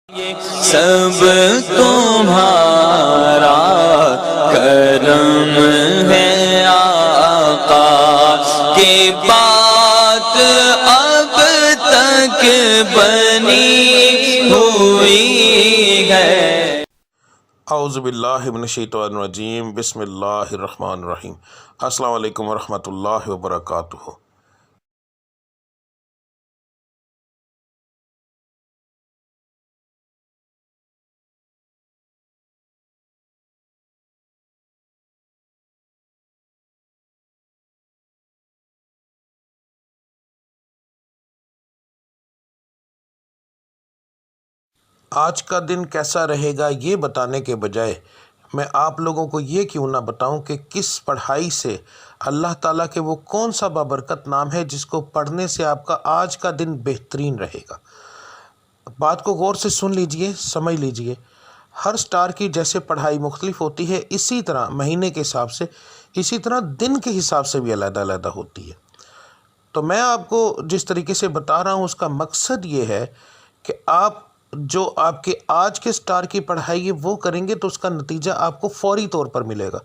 سب تمہارا کرم ہے آقا کی بات اب تک بنی ہوئی ہے۔ اعوذ باللہ من الشیطان الرجیم، بسم اللہ الرحمن الرحیم۔ السلام علیکم ورحمۃ اللہ وبرکاتہ۔ آج کا دن کیسا رہے گا یہ بتانے کے بجائے میں آپ لوگوں کو یہ کیوں نہ بتاؤں کہ کس پڑھائی سے اللہ تعالیٰ کے وہ کون سا بابرکت نام ہے جس کو پڑھنے سے آپ کا آج کا دن بہترین رہے گا۔ بات کو غور سے سن لیجئے، سمجھ لیجئے۔ ہر سٹار کی جیسے پڑھائی مختلف ہوتی ہے، اسی طرح مہینے کے حساب سے، اسی طرح دن کے حساب سے بھی علیحدہ علیحدہ ہوتی ہے۔ تو میں آپ کو جس طریقے سے بتا رہا ہوں اس کا مقصد یہ ہے کہ آپ جو آپ کے آج کے سٹار کی پڑھائی ہے وہ کریں گے تو اس کا نتیجہ آپ کو فوری طور پر ملے گا۔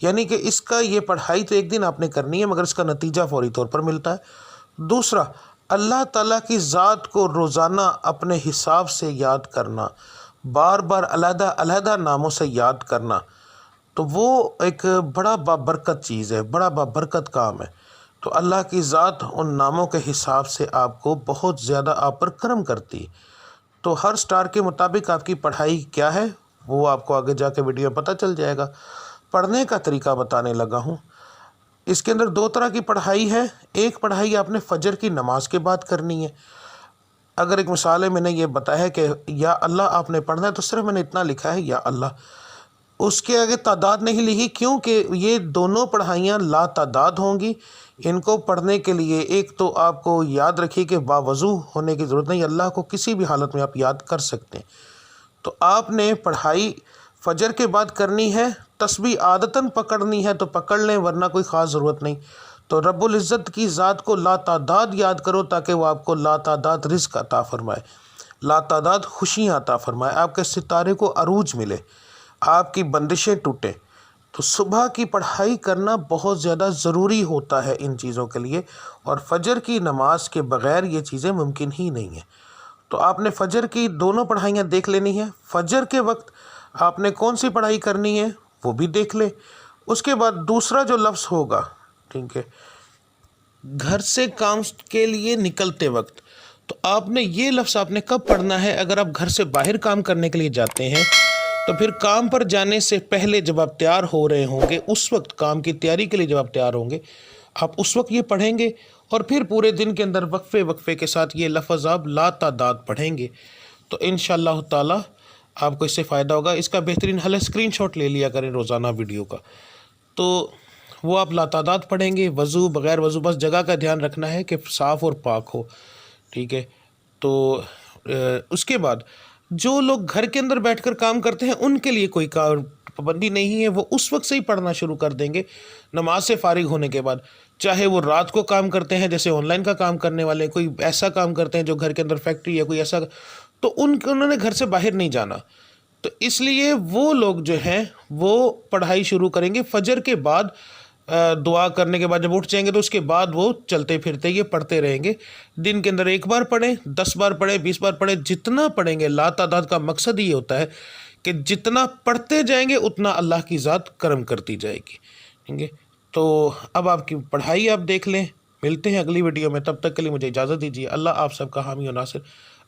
یعنی کہ اس کا یہ پڑھائی تو ایک دن آپ نے کرنی ہے مگر اس کا نتیجہ فوری طور پر ملتا ہے۔ دوسرا، اللہ تعالیٰ کی ذات کو روزانہ اپنے حساب سے یاد کرنا، بار بار علیحدہ علیحدہ ناموں سے یاد کرنا، تو وہ ایک بڑا بابرکت چیز ہے، بڑا بابرکت کام ہے۔ تو اللہ کی ذات ان ناموں کے حساب سے آپ کو بہت زیادہ آپ پر کرم کرتی ہے۔ تو ہر سٹار کے مطابق آپ کی پڑھائی کیا ہے وہ آپ کو آگے جا کے ویڈیو میں پتہ چل جائے گا۔ پڑھنے کا طریقہ بتانے لگا ہوں۔ اس کے اندر دو طرح کی پڑھائی ہے۔ ایک پڑھائی آپ نے فجر کی نماز کے بعد کرنی ہے۔ اگر ایک مثال ہے، میں نے یہ بتایا ہے کہ یا اللہ آپ نے پڑھنا ہے تو صرف میں نے اتنا لکھا ہے یا اللہ، اس کے آگے تعداد نہیں لکھی کیونکہ یہ دونوں پڑھائیاں لا تعداد ہوں گی۔ ان کو پڑھنے کے لیے ایک تو آپ کو یاد رکھیے کہ باوضو ہونے کی ضرورت نہیں، اللہ کو کسی بھی حالت میں آپ یاد کر سکتے ہیں۔ تو آپ نے پڑھائی فجر کے بعد کرنی ہے، تسبیح عادتاً پکڑنی ہے تو پکڑ لیں ورنہ کوئی خاص ضرورت نہیں۔ تو رب العزت کی ذات کو لا تعداد یاد کرو تاکہ وہ آپ کو لا تعداد رزق عطا فرمائے، لا تعداد خوشیاں عطا فرمائے، آپ کے ستارے کو عروج ملے، آپ کی بندشیں ٹوٹیں۔ تو صبح کی پڑھائی کرنا بہت زیادہ ضروری ہوتا ہے ان چیزوں کے لیے، اور فجر کی نماز کے بغیر یہ چیزیں ممکن ہی نہیں ہیں۔ تو آپ نے فجر کی دونوں پڑھائیاں دیکھ لینی ہیں۔ فجر کے وقت آپ نے کون سی پڑھائی کرنی ہے وہ بھی دیکھ لیں۔ اس کے بعد دوسرا جو لفظ ہوگا، ٹھیک ہے، گھر سے کام کے لیے نکلتے وقت، تو آپ نے یہ لفظ آپ نے کب پڑھنا ہے؟ اگر آپ گھر سے باہر کام کرنے کے لیے جاتے ہیں تو پھر کام پر جانے سے پہلے جب آپ تیار ہو رہے ہوں گے، اس وقت کام کی تیاری کے لیے جب آپ تیار ہوں گے، آپ اس وقت یہ پڑھیں گے، اور پھر پورے دن کے اندر وقفے وقفے کے ساتھ یہ لفظ آپ لا تعداد پڑھیں گے تو انشاءاللہ تعالی آپ کو اس سے فائدہ ہوگا۔ اس کا بہترین حل ہے اسکرین شاٹ لے لیا کریں روزانہ ویڈیو کا، تو وہ آپ لا تعداد پڑھیں گے، وضو بغیر وضو، بس جگہ کا دھیان رکھنا ہے کہ صاف اور پاک ہو، ٹھیک ہے۔ تو اس کے بعد جو لوگ گھر کے اندر بیٹھ کر کام کرتے ہیں ان کے لیے کوئی پابندی نہیں ہے، وہ اس وقت سے ہی پڑھنا شروع کر دیں گے نماز سے فارغ ہونے کے بعد، چاہے وہ رات کو کام کرتے ہیں جیسے آن لائن کا کام کرنے والے، کوئی ایسا کام کرتے ہیں جو گھر کے اندر فیکٹری ہے کوئی ایسا، تو انہوں نے گھر سے باہر نہیں جانا، تو اس لیے وہ لوگ جو ہیں وہ پڑھائی شروع کریں گے فجر کے بعد۔ دعا کرنے کے بعد جب اٹھ جائیں گے تو اس کے بعد وہ چلتے پھرتے یہ پڑھتے رہیں گے۔ دن کے اندر ایک بار پڑھیں، 10 بار پڑھیں، 20 بار پڑھیں، جتنا پڑھیں گے۔ لا تعداد کا مقصد یہ ہوتا ہے کہ جتنا پڑھتے جائیں گے اتنا اللہ کی ذات کرم کرتی جائے گی، ٹھیک ہے۔ تو اب آپ کی پڑھائی آپ دیکھ لیں، ملتے ہیں اگلی ویڈیو میں، تب تک کے لیے مجھے اجازت دیجیے۔ اللہ آپ سب کا حامی و ناصر۔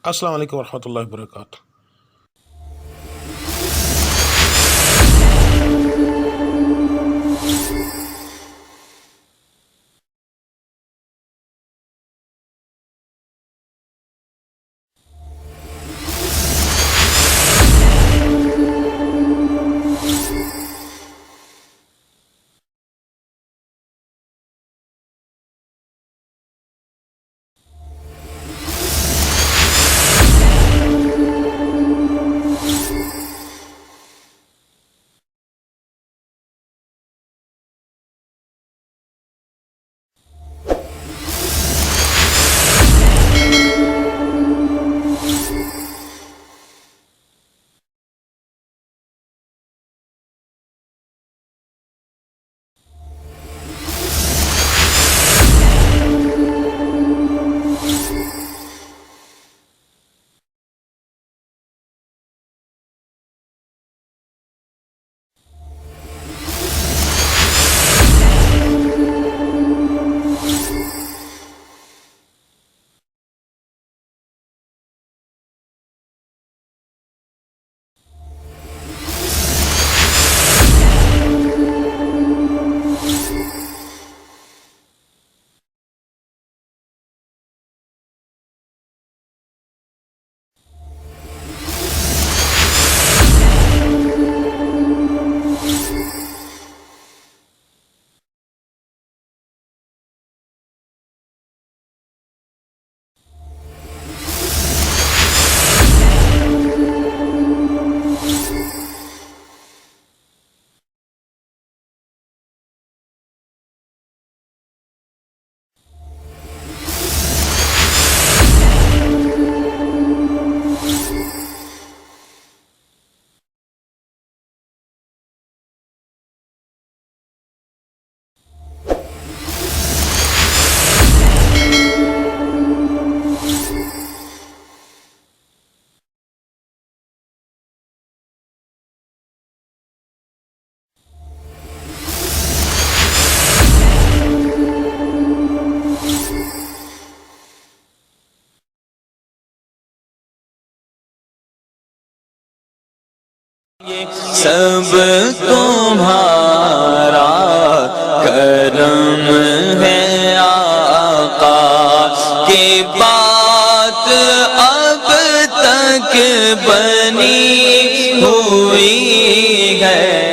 السلام علیکم ورحمۃ اللہ وبرکاتہ۔ سب تمہارا کرم ہے آقا کہ بات اب تک بنی ہوئی ہے